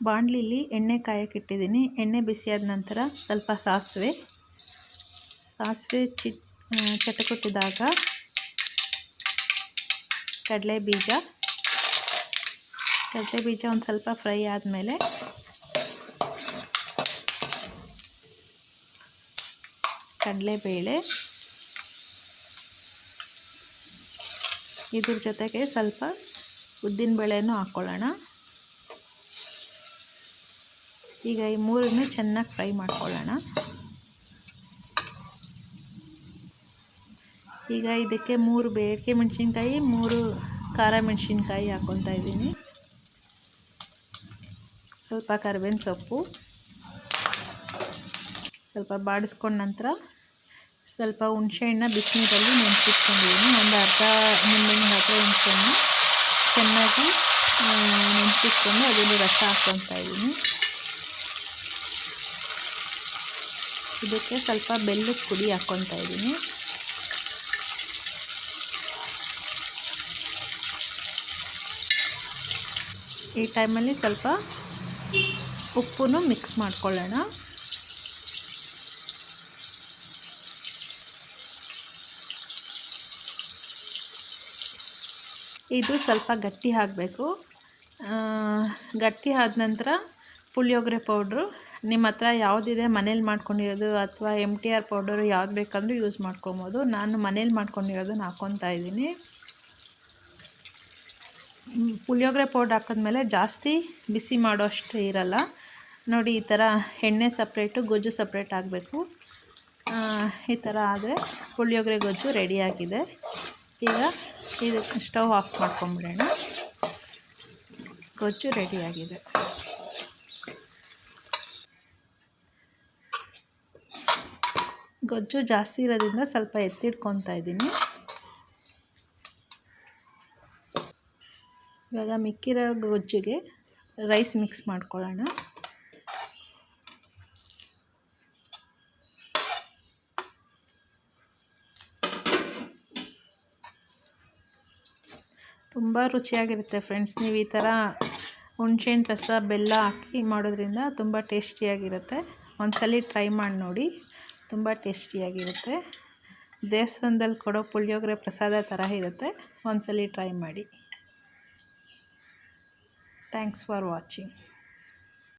ಬಾಣಲಿಲಿ ಎಣ್ಣೆ ಕಾಯಕ್ಕಿಟ್ಟಿದ್ದೀನಿ. ಎಣ್ಣೆ ಬಿಸಿಯಾದ ನಂತರ ಸ್ವಲ್ಪ ಸಾಸಿವೆ ಚಟಕುಟ್ಟಿದಾಗ ಕಡಲೆ ಬೀಜ ಒಂದು ಸ್ವಲ್ಪ ಫ್ರೈ ಆದಮೇಲೆ ಕಡಲೆಬೇಳೆ, ಇದ್ರ ಜೊತೆಗೆ ಸ್ವಲ್ಪ ಉದ್ದಿನಬೇಳೆನೂ ಹಾಕ್ಕೊಳ್ಳೋಣ. ಈಗ ಈ ಮೂರನ್ನು ಚೆನ್ನಾಗಿ ಫ್ರೈ ಮಾಡ್ಕೊಳ್ಳೋಣ. ಈಗ ಇದಕ್ಕೆ 3 ಬೇಡಿಕೆ ಮೆಣಸಿನ್ಕಾಯಿ, 3 ಖಾರ ಮೆಣಸಿನ್ಕಾಯಿ ಹಾಕ್ಕೊತಾ ಇದ್ದೀನಿ. ಸ್ವಲ್ಪ ಕರಿಬೇವಿನ ಸೊಪ್ಪು, ಸ್ವಲ್ಪ ಬಾಡಿಸ್ಕೊಂಡ ನಂತರ ಸ್ವಲ್ಪ ಹುಣಸೆಹಣ್ಣ ಬಿಸಿನೀರಲ್ಲಿ ನೆನೆಸಿಟ್ಕೊಂಡಿದ್ದೀನಿ. ಒಂದು ಅರ್ಧ ನಿಂಬೆಹಣ್ಣು ಹುಣಸೆಹಣ್ಣು ಚೆನ್ನಾಗಿ ನೆನೆಸಿಟ್ಕೊಂಡು ಅದನ್ನು ರಸ ಹಾಕ್ಕೊತಾ ಇದ್ದೀನಿ. ಇದಕ್ಕೆ ಸ್ವಲ್ಪ ಬೆಲ್ಲದ ಪುಡಿ ಹಾಕ್ಕೊತಾ ಇದ್ದೀನಿ. ಈ ಟೈಮಲ್ಲಿ ಸ್ವಲ್ಪ ಉಪ್ಪನ್ನು ಮಿಕ್ಸ್ ಮಾಡ್ಕೊಳ್ಳೋಣ. ಇದು ಸ್ವಲ್ಪ ಗಟ್ಟಿ ಆಗಬೇಕು. ಗಟ್ಟಿ ಆದ ನಂತರ ಪುಳಿಯೋಗರೆ ಪೌಡ್ರು ನಿಮ್ಮ ಹತ್ರ ಯಾವುದಿದೆ ಮನೇಲಿ ಮಾಡ್ಕೊಂಡಿರೋದು ಅಥವಾ MTR ಪೌಡರು ಯಾವ್ದು ಬೇಕಂದ್ರೂ ಯೂಸ್ ಮಾಡ್ಕೊಬೋದು. ನಾನು ಮನೇಲಿ ಮಾಡ್ಕೊಂಡಿರೋದನ್ನ ಹಾಕ್ಕೊತಾ ಇದ್ದೀನಿ. ಪುಳಿಯೋಗರೆ ಪೌಡ್ರ್ ಹಾಕಿದ್ಮೇಲೆ ಜಾಸ್ತಿ ಬಿಸಿ ಮಾಡೋಷ್ಟು ಇರಲ್ಲ ನೋಡಿ. ಈ ಥರ ಎಣ್ಣೆ ಸಪ್ರೇಟು, ಗೊಜ್ಜು ಸಪ್ರೇಟ್ ಆಗಬೇಕು. ಈ ಥರ ಆದರೆ ಪುಳಿಯೋಗರೆ ಗೊಜ್ಜು ರೆಡಿಯಾಗಿದೆ. ಈಗ ಇದಕ್ಕೆ ಸ್ಟವ್ ಆಫ್ ಮಾಡ್ಕೊಂಬಿಡೋಣ. ಗೊಜ್ಜು ರೆಡಿಯಾಗಿದೆ. ಗೊಜ್ಜು ಜಾಸ್ತಿ ಇರೋದ್ರಿಂದ ಸ್ವಲ್ಪ ಎತ್ತಿಡ್ಕೊತಾ ಇದ್ದೀನಿ. ಇವಾಗ ಮಿಕ್ಕಿರೋ ಗೊಜ್ಜಿಗೆ ರೈಸ್ ಮಿಕ್ಸ್ ಮಾಡ್ಕೊಳ್ಳೋಣ. ತುಂಬ ರುಚಿಯಾಗಿರುತ್ತೆ ಫ್ರೆಂಡ್ಸ್. ನೀವು ಈ ಥರ ಹುಣಸೆಹಣ್ಣು ರಸ, ಬೆಲ್ಲ ಹಾಕಿ ಮಾಡೋದ್ರಿಂದ ತುಂಬ ಟೇಸ್ಟಿಯಾಗಿರುತ್ತೆ. ಒಂದ್ಸಲ ಟ್ರೈ ಮಾಡಿ ನೋಡಿ, ತುಂಬ ಟೇಸ್ಟಿಯಾಗಿರುತ್ತೆ. ದೇವಸ್ಥಾನದಲ್ಲಿ ಕೊಡೋ ಪುಳಿಯೋಗರೆ ಪ್ರಸಾದ ಥರ ಇರುತ್ತೆ. ಒಂದ್ಸಲ ಟ್ರೈ ಮಾಡಿ. Thanks for watching.